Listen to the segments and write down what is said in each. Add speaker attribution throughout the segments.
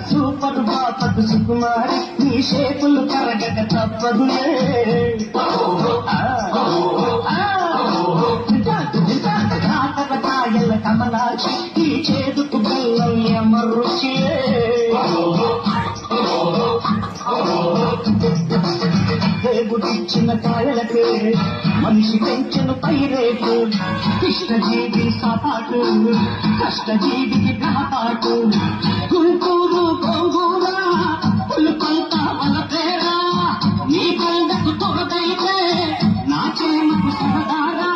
Speaker 1: super బాపకు సుకుమారి నీ షేపులు కరగక తప్పదులే కాకరకాయల కమలాచి ఈ చేదుకు బెల్లం ఎమరుచియే దేవుడిచ్చిన కాయలకే మనిషి పెంచిన పైరేటు కృష్ణజీవి సాపాటు కష్టజీవికి గ్రహపాటు గుంటూరు గోంగూర పులుపంత వల పేరా నీ కొండకు తొడదైతే నా చేమకు సరదారా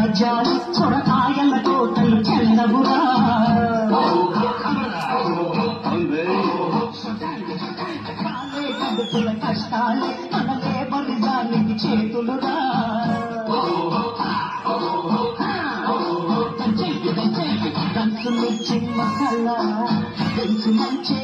Speaker 1: రాజ్యాలు సొరకాయల కోటలు చెల్లవురా కడుపుల కష్టాలు మనలే బలిదానికి చేతులురా దంచులు చిన్న కళ మంచి